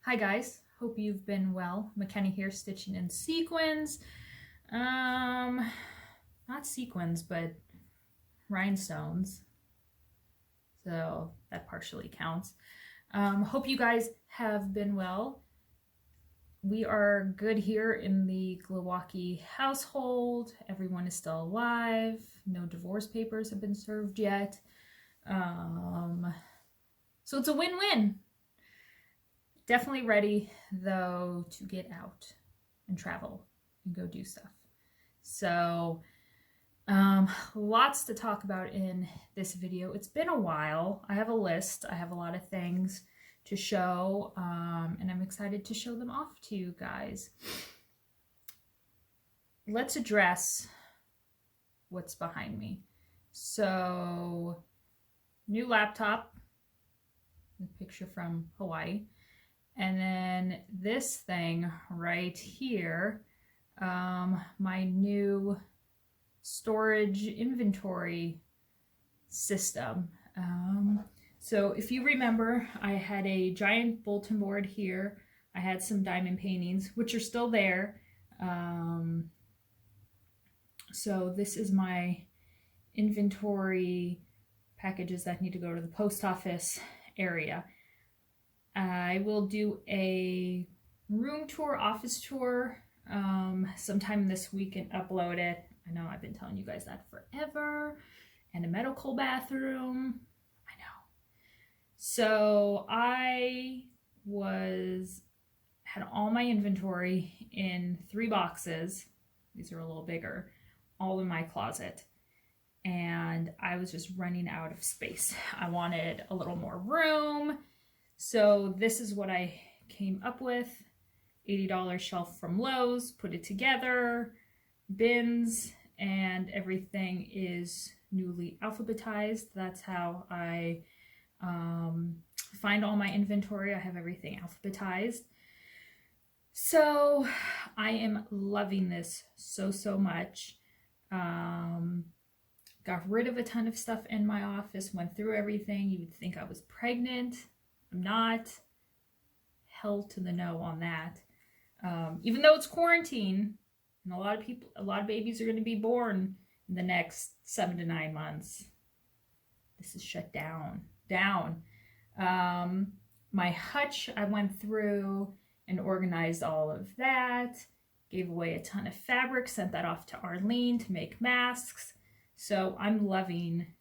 Hi guys, hope you've been well. McKenny here, stitching in sequins. Not sequins, but rhinestones. So that partially counts. Hope you guys have been well. We are good here in the Glowacki household. Everyone is still alive. No divorce papers have been served yet. So it's a win-win. Definitely ready, though, to get out and travel and go do stuff. So, lots to talk about in this video. It's been a while. I have a list. I have a lot of things to show, and I'm excited to show them off to you guys. Let's address what's behind me. So, new laptop, a picture from Hawaii. And then this thing right here, my new storage inventory system. So if you remember, I had a giant bulletin board here. I had some diamond paintings, which are still there. So this is my inventory packages that need to go to the post office area. I will do a room tour, office tour, sometime this week and upload it. I know I've been telling you guys that forever. And a medical bathroom. I know. So I had all my inventory in 3 boxes. These are a little bigger, all in my closet. And I was just running out of space. I wanted a little more room. So this is what I came up with. $80 shelf from Lowe's, put it together, bins, and everything is newly alphabetized. That's how I find all my inventory. I have everything alphabetized. So I am loving this so much. Got rid of a ton of stuff in my office, went through everything. You would think I was pregnant. I'm not. Hell to the no on that. Even though it's quarantine, and a lot of babies are going to be born in the next 7 to 9 months. This is shut down. My hutch, I went through and organized all of that. Gave away a ton of fabric, sent that off to Arlene to make masks. So I'm loving.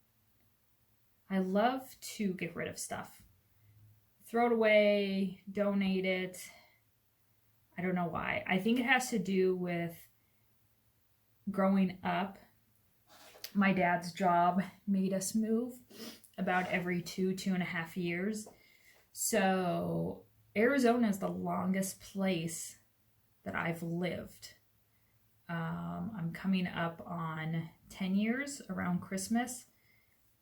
I love to get rid of stuff. Throw it away, donate it. I don't know why. I think it has to do with growing up. My dad's job made us move about every 2.5 years. So Arizona is the longest place that I've lived. I'm coming up on 10 years around Christmas,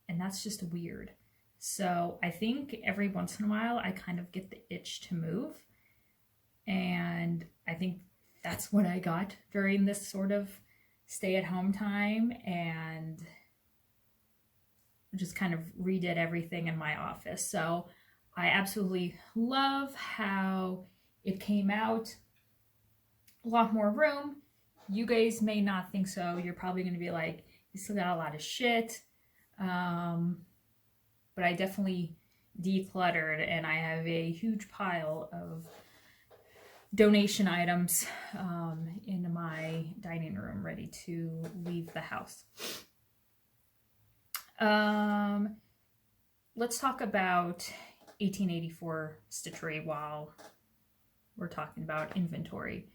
and that's just weird. So I think every once in a while I kind of get the itch to move. And I think that's what I got during this sort of stay-at-home time, and just kind of redid everything in my office. So I absolutely love how it came out. A lot more room. You guys may not think so. You're probably going to be like, you still got a lot of shit. But I definitely decluttered, and I have a huge pile of donation items in my dining room ready to leave the house. Let's talk about 1884 Stitchery while we're talking about inventory.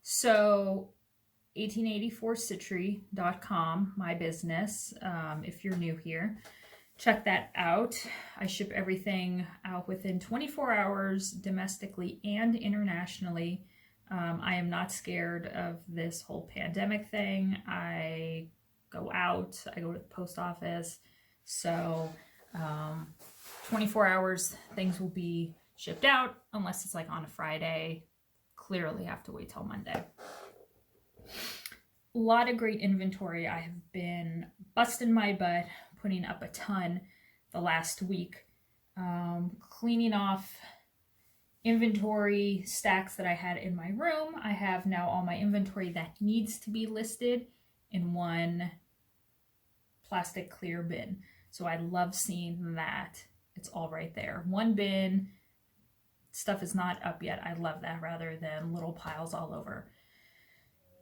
So 1884stitchery.com, my business, if you're new here. Check that out. I ship everything out within 24 hours, domestically and internationally. I am not scared of this whole pandemic thing. I go out, I go to the post office. So 24 hours, things will be shipped out, unless it's like on a Friday. Clearly have to wait till Monday. A lot of great inventory. I have been busting my butt putting up a ton the last week, cleaning off inventory stacks that I had in my room. I have now all my inventory that needs to be listed in one plastic clear bin. So I love seeing that it's all right there. One bin, stuff is not up yet. I love that rather than little piles all over.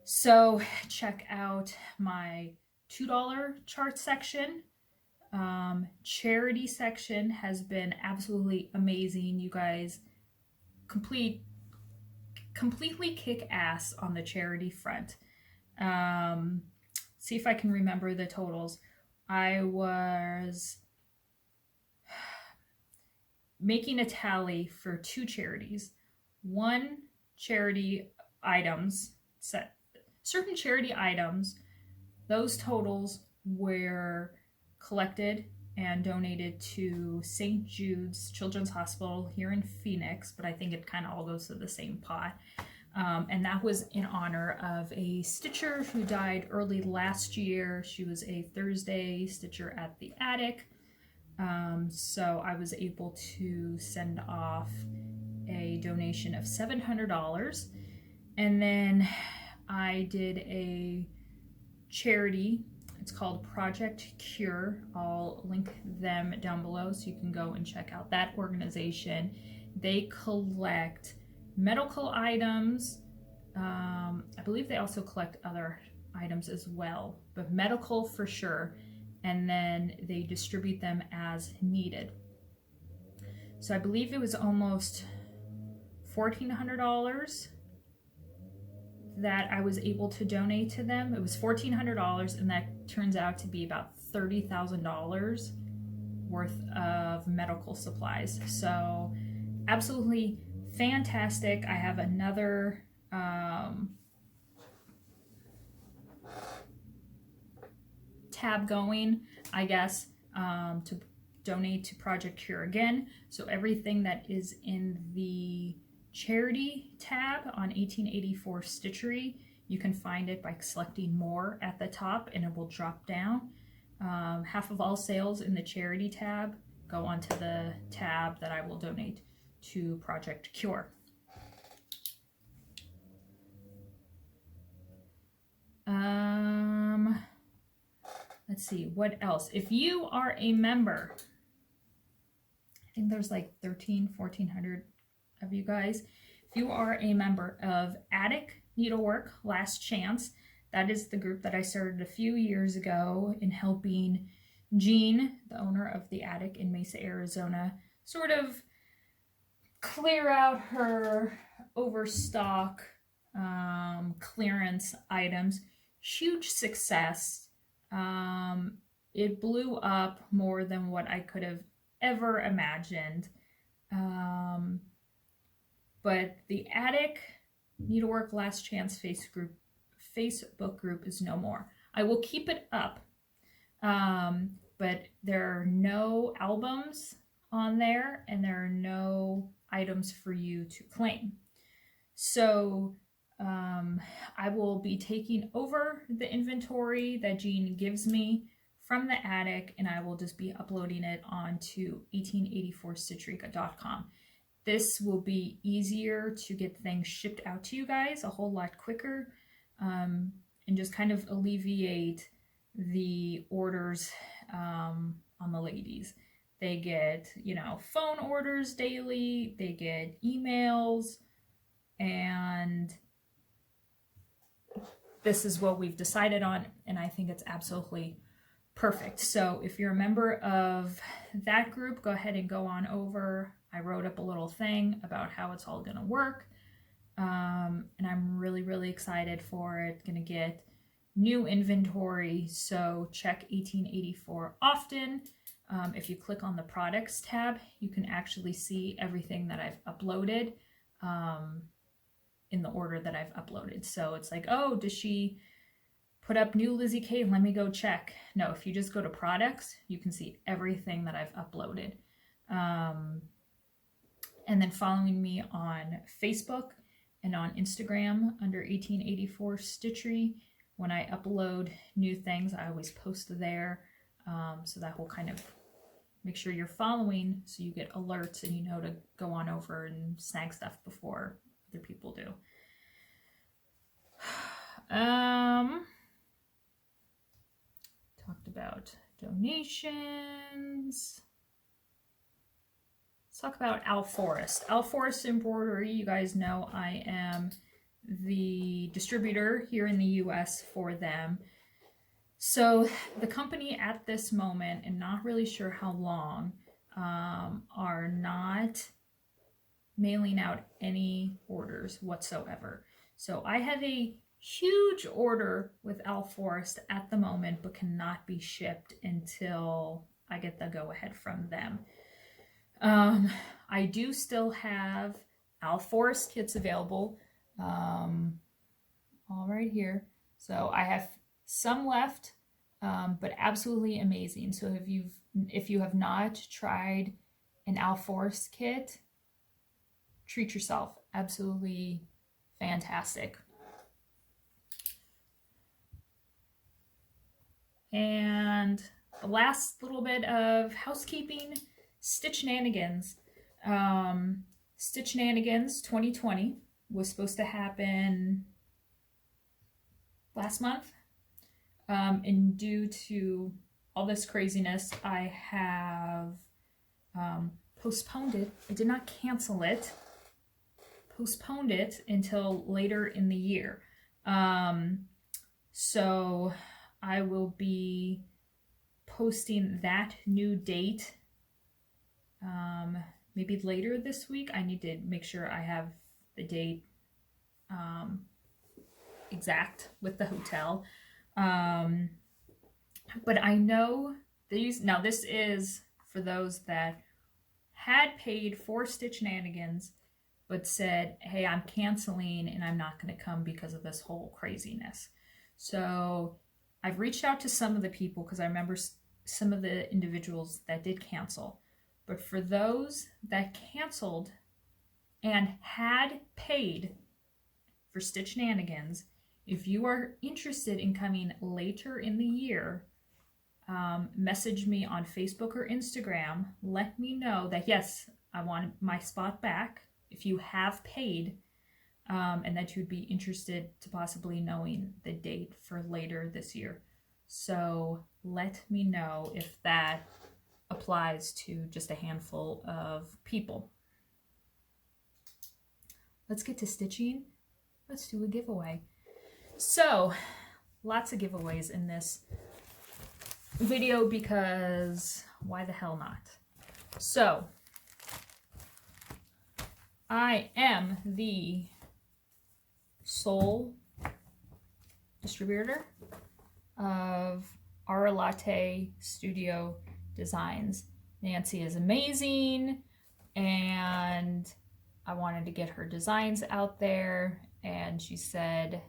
So check out my $2 chart section. Charity section has been absolutely amazing. You guys completely kick ass on the charity front. See if I can remember the totals. I was making a tally for 2 charities. One charity items, certain charity items, those totals were collected and donated to St. Jude's Children's Hospital here in Phoenix, but I think it kind of all goes to the same pot. And that was in honor of a stitcher who died early last year. She was a Thursday stitcher at the attic. So I was able to send off a donation of $700. And then I did a charity. It's called Project Cure. I'll link them down below so you can go and check out that organization. They collect medical items. I believe they also collect other items as well, but medical for sure. And then they distribute them as needed. So I believe it was almost $1,400 that I was able to donate to them. It was $1,400, and that turns out to be about $30,000 worth of medical supplies. So absolutely fantastic. I have another tab going, I guess, to donate to Project Cure again. So everything that is in the charity tab on 1884 Stitchery, you can find it by selecting more at the top and it will drop down. Half of all sales in the charity tab go onto the tab that I will donate to Project Cure. Let's see, what else? If you are a member, I think there's like 1,400 of you guys. If you are a member of Attic Needlework Last Chance, that is the group that I started a few years ago in helping Jean, the owner of the attic in Mesa, Arizona, sort of clear out her overstock clearance items. Huge success. It blew up more than what I could have ever imagined. But the Attic Needlework Last Chance Facebook group is no more. I will keep it up, but there are no albums on there and there are no items for you to claim. So I will be taking over the inventory that Jean gives me from the attic, and I will just be uploading it onto 1884stitchery.com. This will be easier to get things shipped out to you guys a whole lot quicker, and just kind of alleviate the orders on the ladies. They get, phone orders daily, they get emails, and this is what we've decided on, and I think it's absolutely perfect. So if you're a member of that group, go ahead and go on over. I wrote up a little thing about how it's all going to work, and I'm really, really excited for it. Going to get new inventory, so check 1884 often. If you click on the products tab, you can actually see everything that I've uploaded in the order that I've uploaded. So it's like, oh, does she put up new Lizzie Kay? Let me go check. No, if you just go to products, you can see everything that I've uploaded. And then following me on Facebook and on Instagram under 1884 Stitchery. When I upload new things, I always post there. So that will kind of make sure you're following so you get alerts and you know to go on over and snag stuff before other people do. Talked about donations. Let's talk about Al Forest. Al Forest Embroidery, you guys know I am the distributor here in the US for them. So the company at this moment, and not really sure how long, are not mailing out any orders whatsoever. So I have a huge order with Al Forest at the moment, but cannot be shipped until I get the go-ahead from them. I do still have Al Forest kits available, all right here. So I have some left, but absolutely amazing. So if you have not tried an Al Forest kit, treat yourself. Absolutely fantastic. And the last little bit of housekeeping, Stitchenanigans. Stitchenanigans 2020 was supposed to happen last month. And due to all this craziness, I have postponed it. I did not cancel it. Postponed it until later in the year. So I will be posting that new date maybe later this week. I need to make sure I have the date exact with the hotel. But I know these, now this is for those that had paid for Stitchenanigans but said, hey, I'm canceling and I'm not going to come because of this whole craziness. So I've reached out to some of the people because I remember some of the individuals that did cancel. But for those that canceled and had paid for Stitchenanigans, if you are interested in coming later in the year, message me on Facebook or Instagram. Let me know that, yes, I want my spot back if you have paid, and that you'd be interested to possibly knowing the date for later this year. So let me know if that applies to just a handful of people. Let's get to stitching. Let's do a giveaway. So lots of giveaways in this video because why the hell not? So I am the sole distributor of Our Latte Studio Designs. Nancy is amazing, and I wanted to get her designs out there, and she said,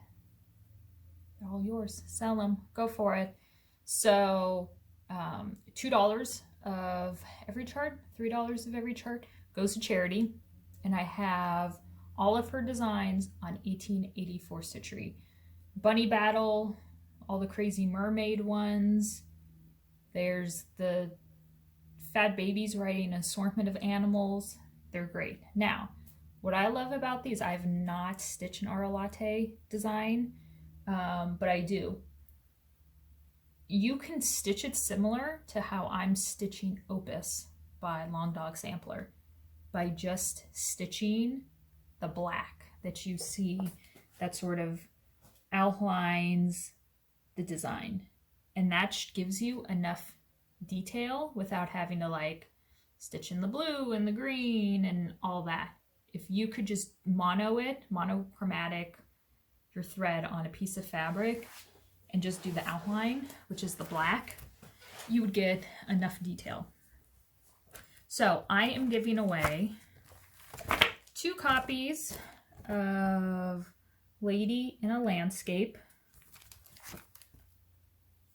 they're all yours, sell them, go for it. So $2 of every chart, $3 of every chart goes to charity, and I have all of her designs on 1884 Stitchery. Bunny Battle, all the crazy mermaid ones. There's the fat babies riding an assortment of animals. They're great. Now, what I love about these, I have not stitched an Our Latte design, but I do. You can stitch it similar to how I'm stitching Opus by Long Dog Sampler, by just stitching the black that you see that sort of outlines the design. And that gives you enough detail without having to like stitch in the blue and the green and all that. If you could just monochromatic your thread on a piece of fabric and just do the outline, which is the black, you would get enough detail. So I am giving away 2 copies of Lady in a Landscape.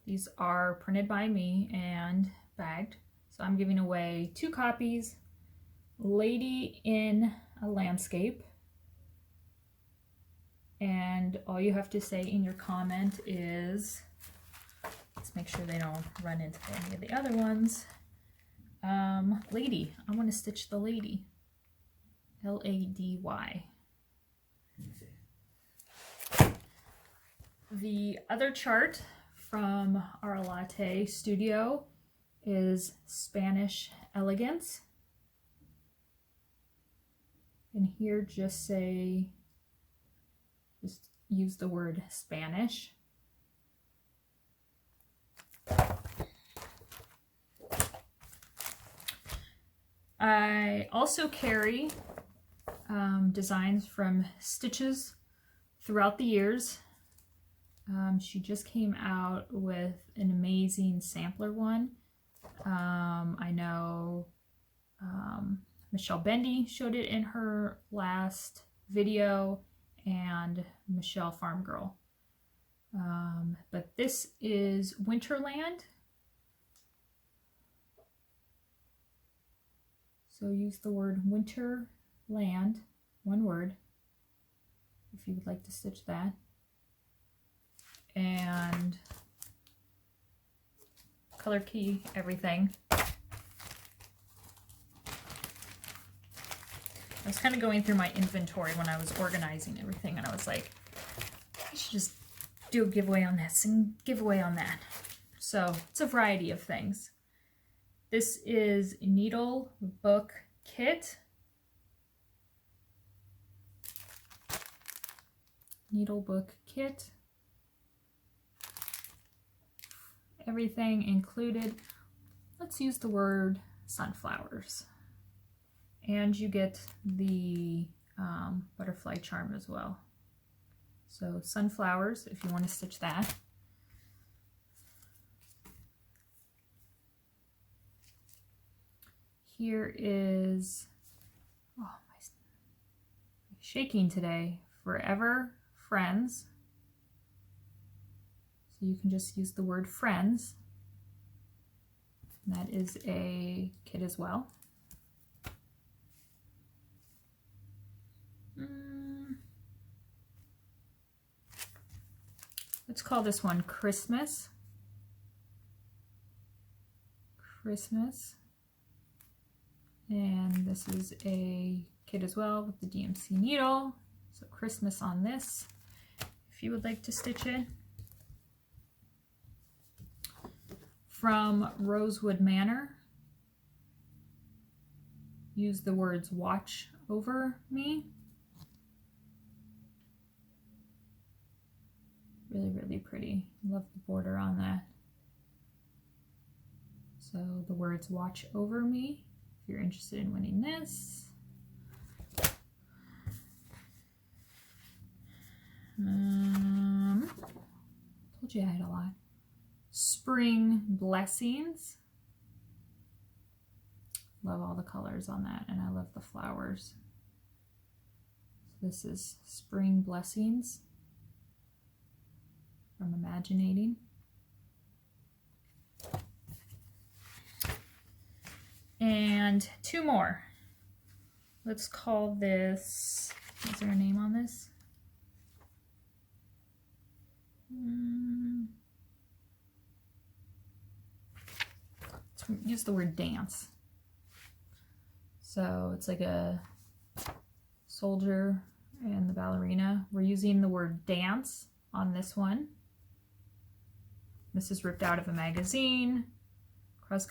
These are printed by me and bagged. So I'm giving away 2 copies, Lady in a Landscape. And all you have to say in your comment is, let's make sure they don't run into any of the other ones. Lady. I want to stitch the lady. L-A-D-Y. The other chart from our latte studio is Spanish Elegance. And here just use the word Spanish. I also carry designs from Stitches throughout the years. She just came out with an amazing sampler one. I know Michelle Bendy showed it in her last video, and Michelle Farm Girl. But this is Winterland. So use the word Winterland, one word, if you would like to stitch that. And color key everything. I was kind of going through my inventory when I was organizing everything, and I was like, I should just do a giveaway on this and giveaway on that. So it's a variety of things. This is Needle Book Kit. Needle Book Kit. Everything included. Let's use the word sunflowers. And you get the butterfly charm as well. So sunflowers, if you want to stitch that. Here is, oh, my shaking today, Forever Friends. So you can just use the word friends. And that is a kit as well. Let's call this one Christmas. Christmas. And this is a kit as well with the DMC needle. So Christmas on this, if you would like to stitch it. From Rosewood Manor, use the words watch over me. Really, really pretty. Love the border on that. So the words watch over me, if you're interested in winning this. Told you I had a lot. Spring Blessings. Love all the colors on that, and I love the flowers. So this is Spring Blessings from Imaginating. And two more. Let's call this, is there a name on this? Let's use the word dance. So it's like a soldier and the ballerina. We're using the word dance on this one. This is ripped out of a magazine. Cross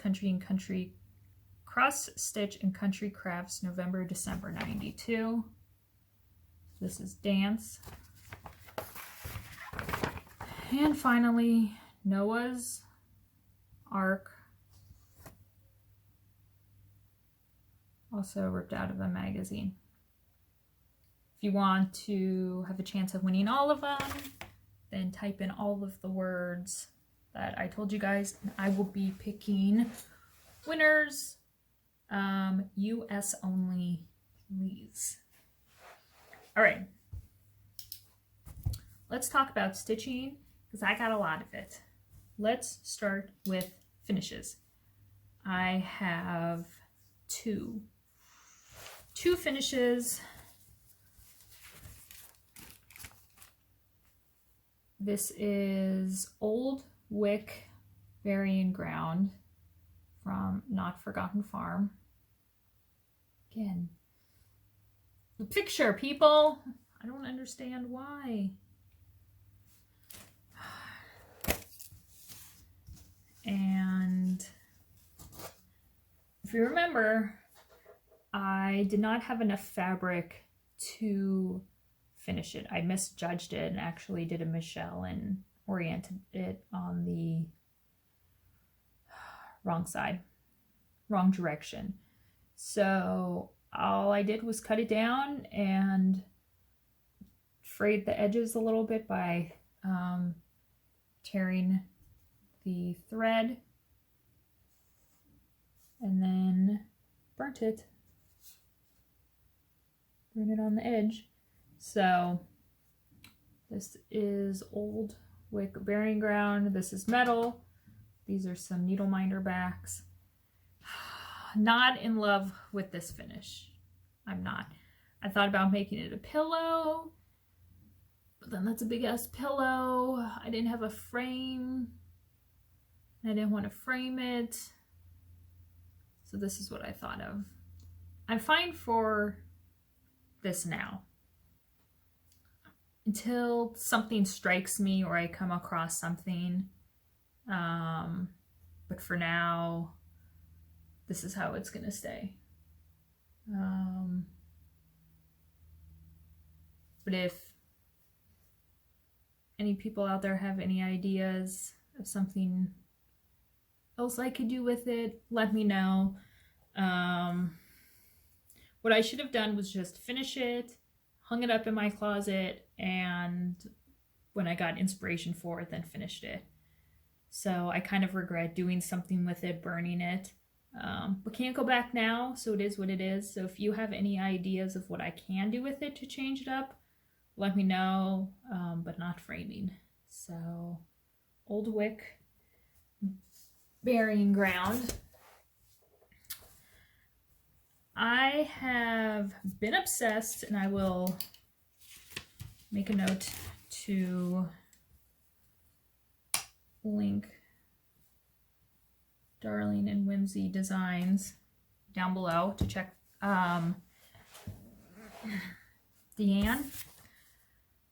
Stitch and Country Crafts, November, December 92. This is Dance. And finally, Noah's Ark. Also ripped out of a magazine. If you want to have a chance of winning all of them, then type in all of the words that I told you guys, and I will be picking winners. US only, please. All right, let's talk about stitching, because I got a lot of it. Let's start with finishes. I have two finishes. This is Old Wick Burying Ground from Not Forgotten Farm. Again, the picture, people. I don't understand why. And if you remember, I did not have enough fabric to finish it. I misjudged it and actually did a Michelle and oriented it on the wrong side, wrong direction. So all I did was cut it down and frayed the edges a little bit by tearing the thread, and then burnt it on the edge. So this is old wick bearing ground. This is metal. These are some needle minder backs. Not in love with this finish. I'm not. I thought about making it a pillow, but then that's a big ass pillow. I didn't have a frame. I didn't want to frame it. So this is what I thought of. I'm fine for this now, until something strikes me or I come across something. But for now, this is how it's gonna stay. But if any people out there have any ideas of something else I could do with it, let me know. What I should have done was just finish it, hung it up in my closet, and when I got inspiration for it, then finished it. So I kind of regret doing something with it, burning it, but can't go back now, so it is what it is. So if you have any ideas of what I can do with it to change it up, let me know, but not framing. So old wick burying ground. I have been obsessed, and I will make a note to link Darling&Whimsy designs down below to check. Deanne.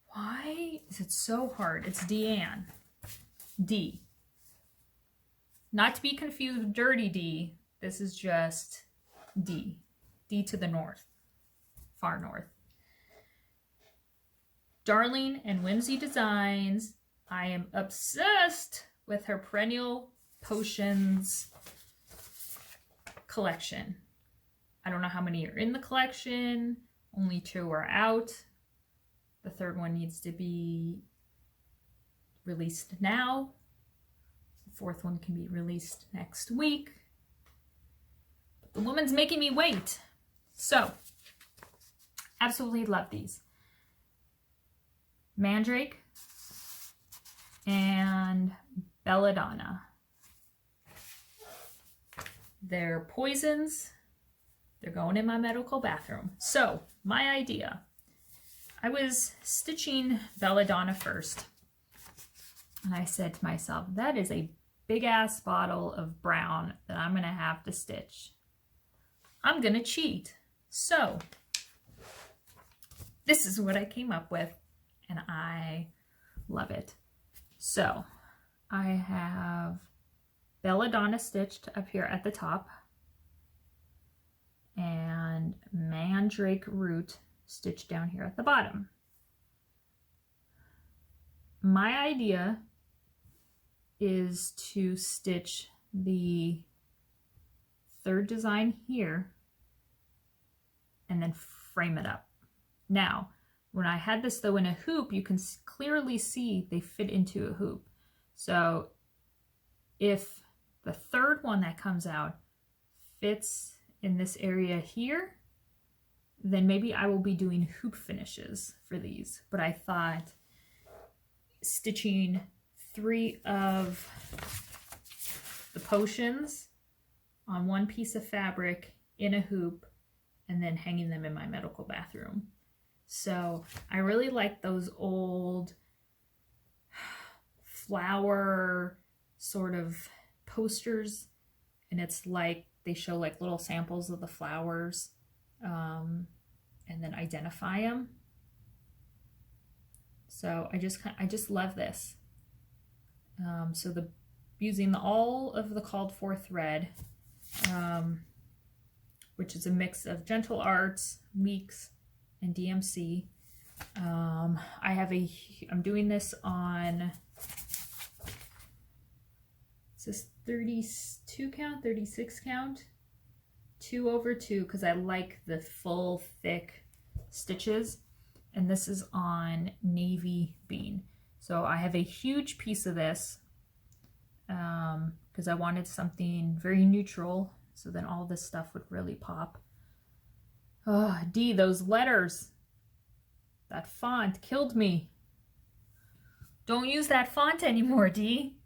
Why is it so hard? It's Deanne. D. Not to be confused with Dirty D. This is just D. D to the north. Far north. Darling&Whimsy designs. I am obsessed with her perennial potions collection. I don't know how many are in the collection. Only 2 are out. The 3rd one needs to be released now. The 4th one can be released next week. But the woman's making me wait. So, absolutely love these. Mandrake and Belladonna. They're poisons. They're going in my medical bathroom. So, my idea. I was stitching Belladonna first. And I said to myself, that is a big ass bottle of brown that I'm going to have to stitch. I'm going to cheat. So, this is what I came up with. And I love it. So, I have Belladonna stitched up here at the top, and Mandrake root stitched down here at the bottom. My idea is to stitch the 3rd design here and then frame it up. Now, when I had this though in a hoop, you can clearly see they fit into a hoop. So if the 3rd one that comes out fits in this area here, then maybe I will be doing hoop finishes for these. But I thought stitching 3 of the potions on one piece of fabric in a hoop and then hanging them in my medical bathroom. So I really like those old flower sort of posters and it's like they show like little samples of the flowers, and then identify them. So I just love this. So using all of the called for thread, which is a mix of Gentle Arts, Weeks, and DMC. I'm doing this on, is this 32 count, 36 count? 2/2, because I like the full thick stitches. And this is on navy bean. So I have a huge piece of this because I wanted something very neutral, so then all this stuff would really pop. Oh, D, those letters. That font killed me. Don't use that font anymore, D.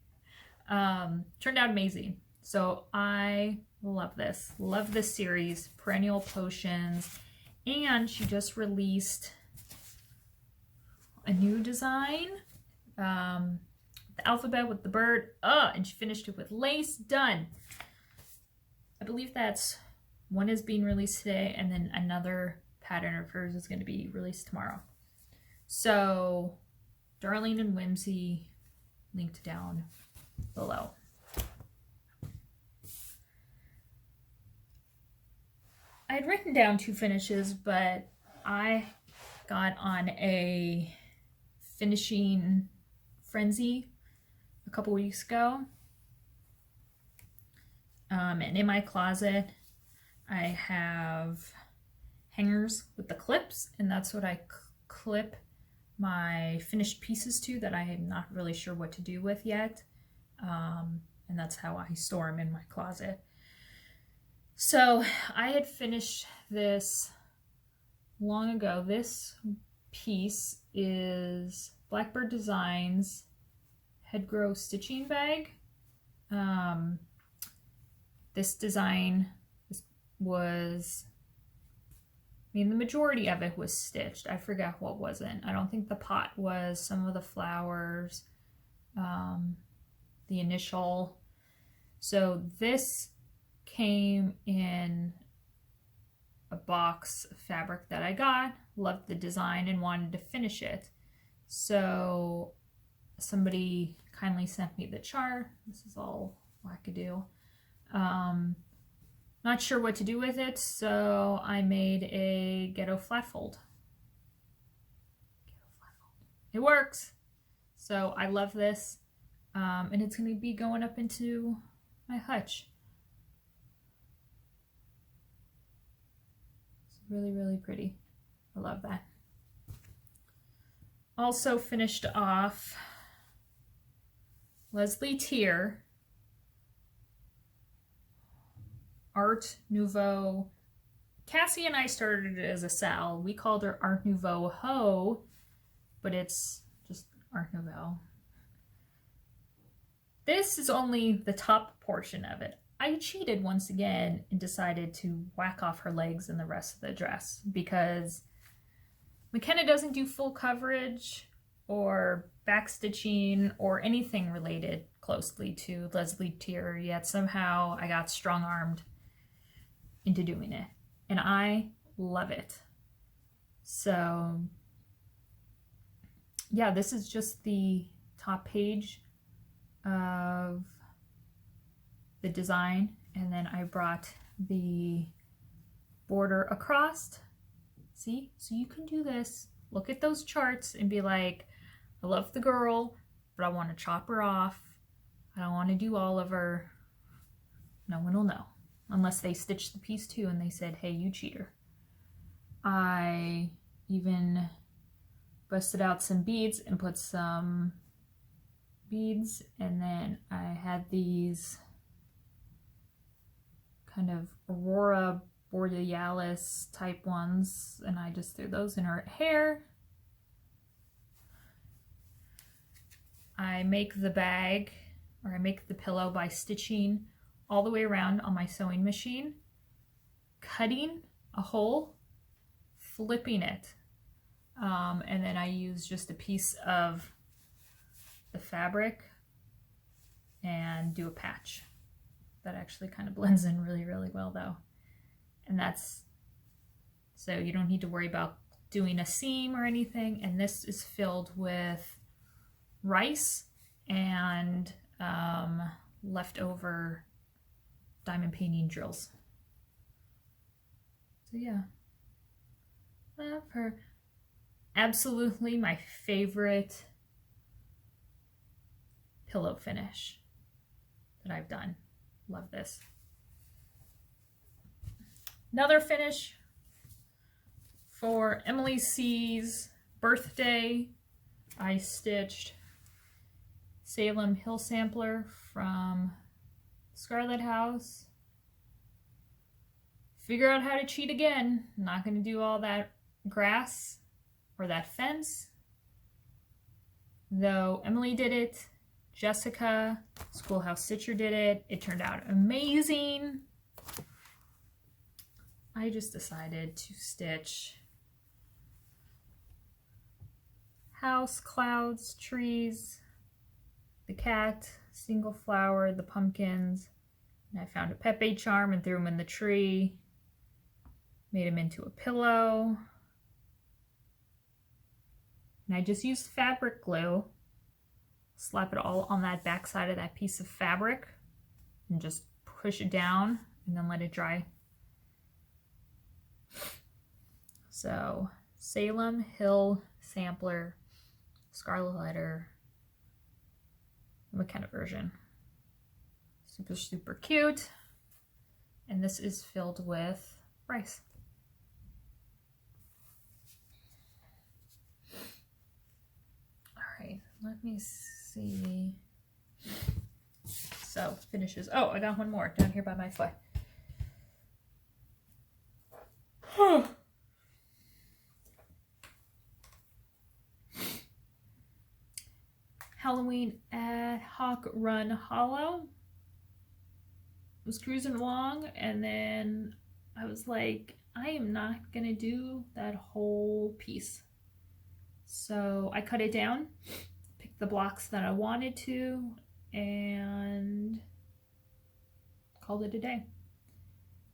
Turned out amazing. So I love this. Love this series, Perennial Potions. And she just released a new design. The alphabet with the bird. And she finished it with lace. Done. I believe that's one is being released today, and then another pattern of hers is going to be released tomorrow. So, Darling&Whimsy, linked down below. I had written down 2 finishes, but I got on a finishing frenzy a couple weeks ago. And in my closet, I have hangers with the clips, and that's what I clip my finished pieces to that I am not really sure what to do with yet. And that's how I store them in my closet. So I had finished this long ago. This piece is Blackbird Designs Headgrow Stitching Bag. This design was, the majority of it was stitched. I forget what wasn't. I don't think the pot was, some of the flowers, the initial. So this came in a box of fabric that I got, loved the design and wanted to finish it. So somebody kindly sent me the chart. This is all wackadoo. Not sure what to do with it, so I made a ghetto flat fold. It works. So I love this. And it's going to be going up into my hutch. It's really, really pretty. I love that. Also finished off Leslie Tier Art Nouveau. Cassie and I started it as a Sal. We called her Art Nouveau Ho, but it's just Art Nouveau. This is only the top portion of it. I cheated once again and decided to whack off her legs and the rest of the dress because McKenna doesn't do full coverage or backstitching or anything related closely to Leslie Tier, yet somehow I got strong-armed into doing it, and I love it. So yeah, this is just the top page of the design, and then I brought the border across. See, so you can do this, look at those charts and be like, I love the girl, but I want to chop her off. I don't want to do all of her. No one will know unless they stitch the piece too and they said, hey, you cheater. I even busted out some beads and put some beads, and then I had these kind of Aurora Borealis type ones, and I just threw those in her hair. I make the bag, or I make the pillow by stitching all the way around on my sewing machine, cutting a hole, flipping it, and then I use just a piece of the fabric and do a patch. That actually kind of blends in really, really well though. And that's, so you don't need to worry about doing a seam or anything. And this is filled with rice and leftover diamond painting drills. So yeah, love her. Absolutely my favorite pillow finish that I've done. Love this. Another finish for Emily C's birthday. I stitched Salem Hill Sampler from Scarlet House. Figure out how to cheat again. I'm not going to do all that grass or that fence. Though Emily did it, Jessica, Schoolhouse Stitcher did it. It turned out amazing. I just decided to stitch house, clouds, trees, the cat, single flower, the pumpkins. And I found a Pepe charm and threw him in the tree. Made him into a pillow. And I just used fabric glue. Slap it all on that back side of that piece of fabric and just push it down and then let it dry. So Salem Hill Sampler, Scarlet Letter, McKenna version. Super, super cute. And this is filled with rice. All right, let me see. So finishes. Oh, I got one more down here by my foot. Halloween ad hoc run hollow. Was cruising along and then I was like, I am not gonna do that whole piece. So I cut it down, picked the blocks that I wanted to, and called it a day.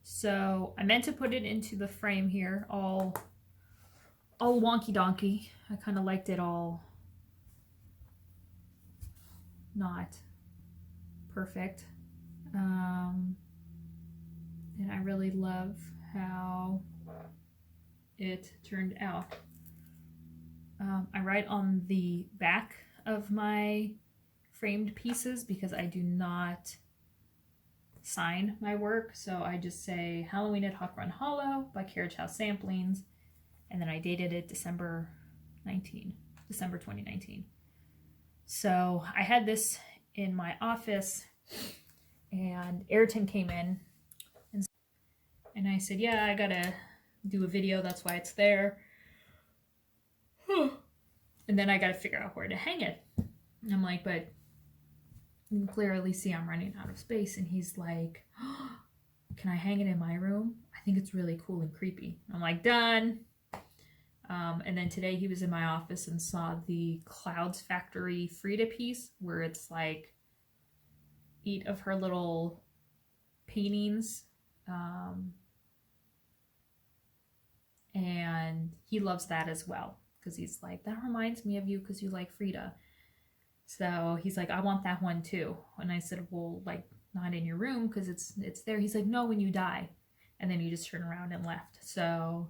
So I meant to put it into the frame here, all wonky donkey. I kind of liked it all not perfect. And I really love how it turned out. I write on the back of my framed pieces because I do not sign my work. So I just say Halloween at Hawk Run Hollow by Carriage House Samplings. And then I dated it December 2019. So I had this in my office and Ayrton came in and I said, yeah, I gotta do a video. That's why it's there. And then I gotta figure out where to hang it. And I'm like, but you can clearly see I'm running out of space. And he's like, oh, can I hang it in my room? I think it's really cool and creepy. I'm like, done. And then today he was in my office and saw the Clouds Factory Frida piece where it's like 8 of her little paintings. And he loves that as well because he's like, that reminds me of you because you like Frida. So he's like, I want that one too. And I said, well, like not in your room because it's there. He's like, no, when you die. And then he just turned around and left. So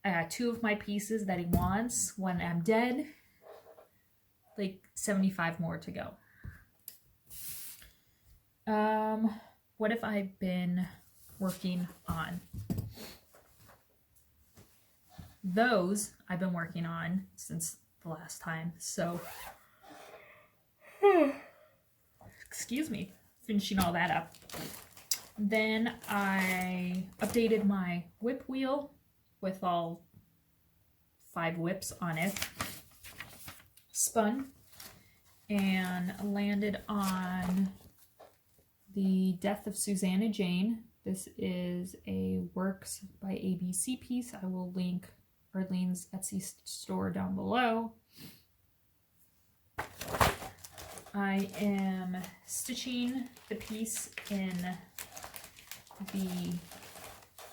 I got 2 of my pieces that he wants when I'm dead. Like 75 more to go. What have I been working on? Those I've been working on since the last time. So, excuse me, finishing all that up. Then I updated my whip wheel with all 5 whips on it. Spun and landed on the Death of Susanna Jane. This is a Works by ABC piece. I will link Arlene's Etsy store down below. I am stitching the piece in the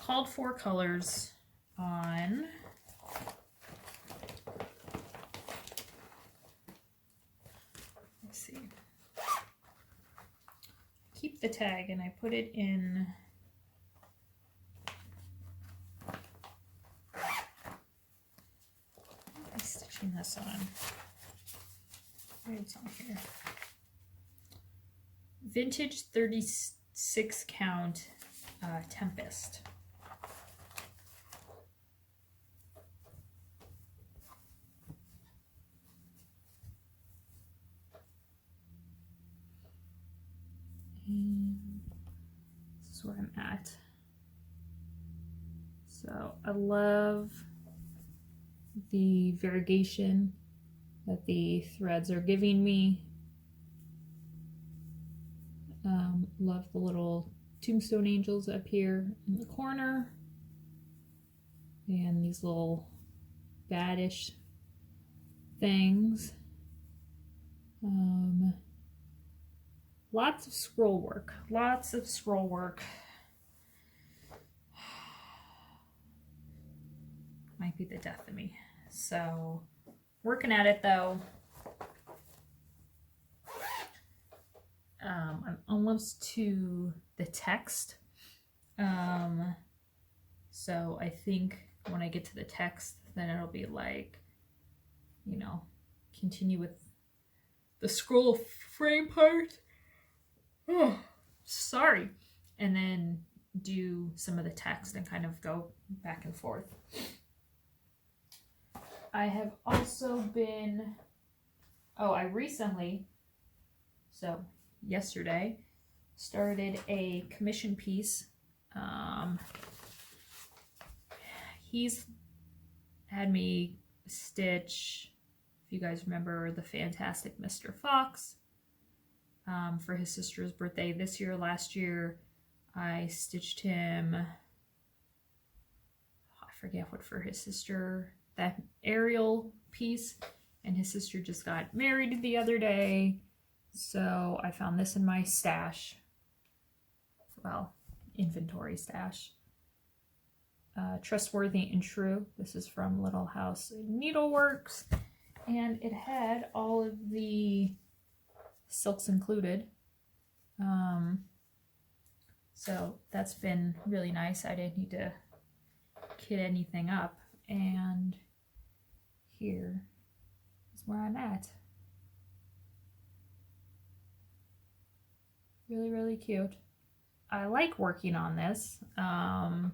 called for colors on let's see, keep the tag and I put it in I'm stitching this on. It's on here. Vintage 36 count Tempest. And this is where I'm at. So I love the variegation that the threads are giving me. Love the little tombstone angels up here in the corner. And these little baddish things. Lots of scroll work. Lots of scroll work. Might be the death of me. So, working at it though. I'm almost to the text. So I think when I get to the text, then it'll be like, you know, continue with the scroll frame part. Oh, sorry. And then do some of the text and kind of go back and forth. I have also been, I recently, so yesterday, started a commission piece. He's had me stitch, if you guys remember, the Fantastic Mr. Fox for his sister's birthday this year. Last year, I stitched him, I forget what for his sister, that Ariel piece, and his sister just got married the other day. So I found this in my stash, well, inventory stash. Trustworthy and True. This is from Little House Needleworks, and it had all of the silks included. So that's been really nice. I didn't need to kit anything up, and here is where I'm at. Really, really cute. I like working on this. I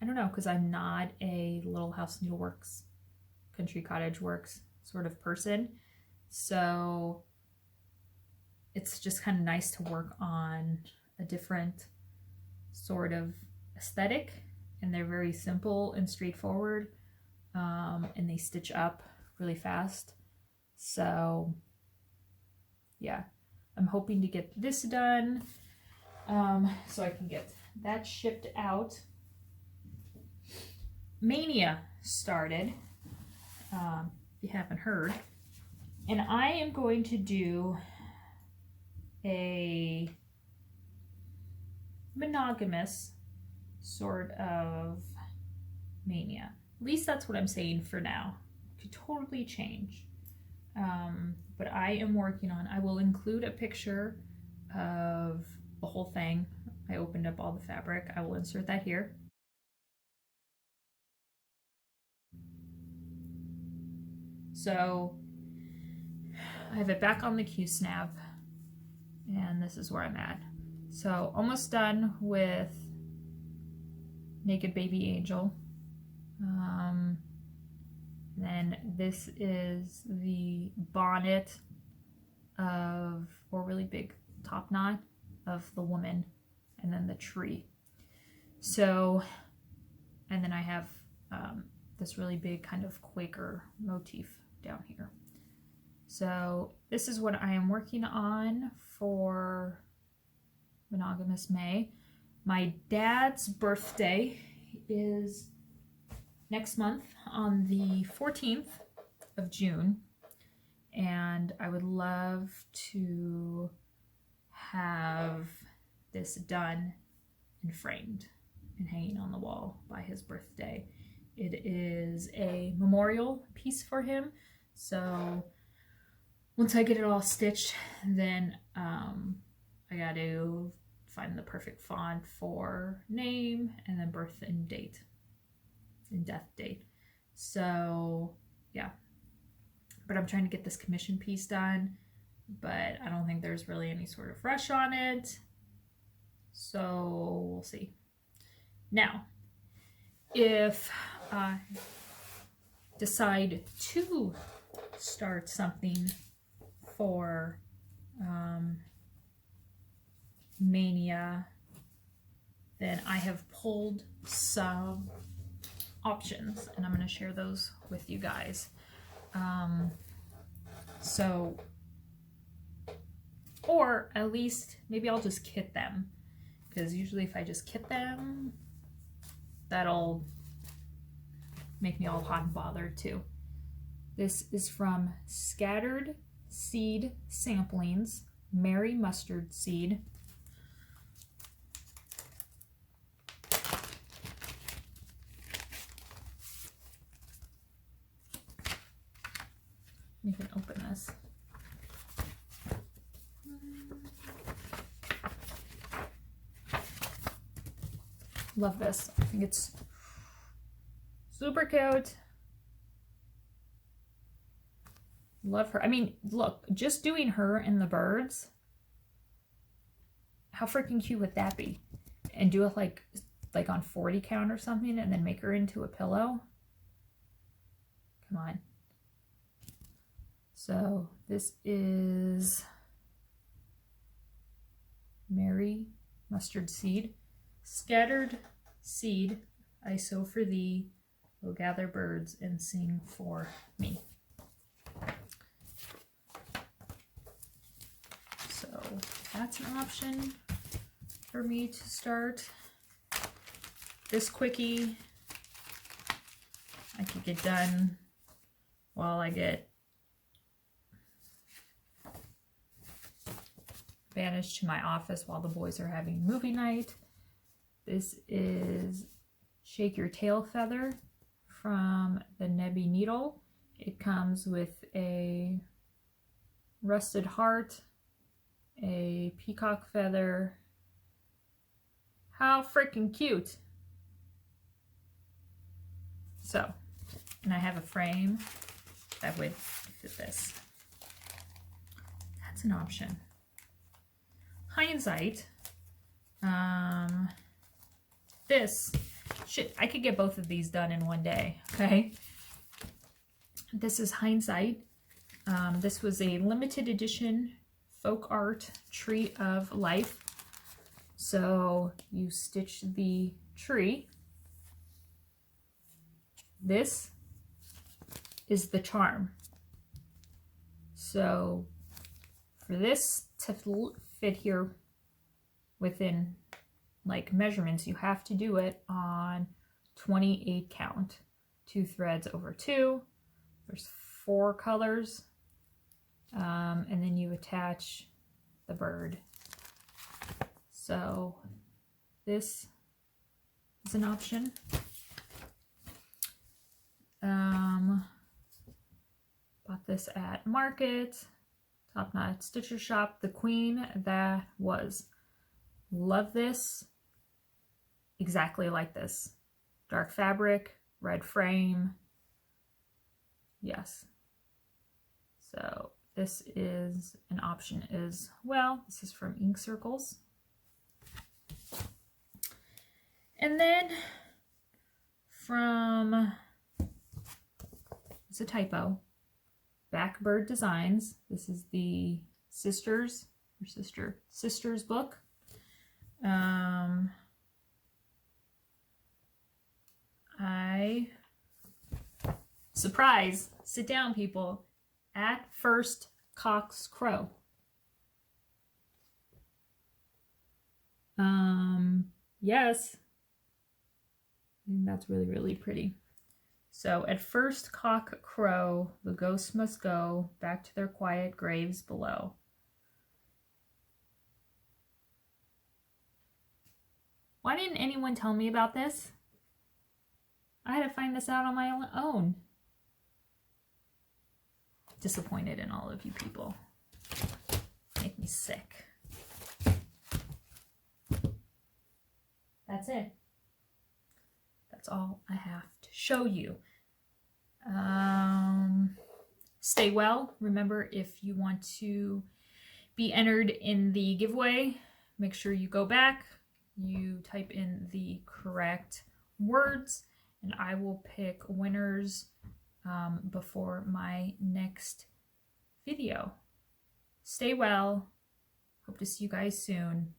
don't know, because I'm not a Little House Needleworks, Country Cottage Works sort of person. So it's just kind of nice to work on a different sort of aesthetic. And they're very simple and straightforward. And they stitch up really fast. So yeah, I'm hoping to get this done so I can get that shipped out. Maynia started, if you haven't heard, and I am going to do a monogamous sort of Maynia. At least that's what I'm saying for now. It could totally change. But I am working on, I will include a picture of the whole thing. I opened up all the fabric. I will insert that here. So I have it back on the Q-snap, and this is where I'm at. So almost done with Naked Baby Angel. Then this is the bonnet of, or really big top knot of the woman, and then the tree. So, and then I have this really big kind of Quaker motif down here. So this is what I am working on for Monogamous May. My dad's birthday is next month on the 14th of June, and I would love to have this done and framed and hanging on the wall by his birthday. It is a memorial piece for him, so once I get it all stitched, then I got to find the perfect font for name and then birth and date and death date. So yeah, but I'm trying to get this commission piece done, but I don't think there's really any sort of rush on it, so we'll see. Now, if I decide to start something for Maynia, then I have pulled some options and I'm going to share those with you guys. So, or at least maybe I'll just kit them, because usually if I just kit them, that'll make me all hot and bothered too. This is from Scattered Seed Samplings, Mary Mustard Seed. You can open this. Love this. I think it's super cute. Love her. I mean, look, just doing her and the birds. How freaking cute would that be? And do it like on 40 count or something and then make her into a pillow. Come on. So this is Mary Mustard Seed. Scattered seed, I sow for thee, will gather birds and sing for me. So that's an option for me to start. This quickie, I could get done while I get banished to my office while the boys are having movie night. This is Shake Your Tail Feather from the Nebby Needle. It comes with a rusted heart, a peacock feather. How freaking cute! So, and I have a frame that would fit this. That's an option. Hindsight. This, shit, I could get both of these done in one day, okay? This is Hindsight. This was a limited edition folk art tree of life. So you stitch the tree. This is the charm. So for this to fit here within like measurements, you have to do it on 28 count, 2 threads over 2. There's 4 colors, and then you attach the bird. So this is an option. Bought this at Market, Top Knot Stitcher Shop. The Queen That Was. Love this. Exactly like this. Dark fabric, red frame. Yes. So this is an option as well. This is from Ink Circles. And then from, it's a typo, Backbird Designs. This is the Sisters book. Surprise, sit down people, At First Cock's Crow. Yes, I think that's really, really pretty. So at first cock crow, the ghosts must go back to their quiet graves below. Why didn't anyone tell me about this? I had to find this out on my own. Disappointed in all of you people. Make me sick. That's it. That's all I have to show you. Stay well. Remember, if you want to be entered in the giveaway, make sure you go back, you type in the correct words, and I will pick winners before my next video. Stay well. Hope to see you guys soon.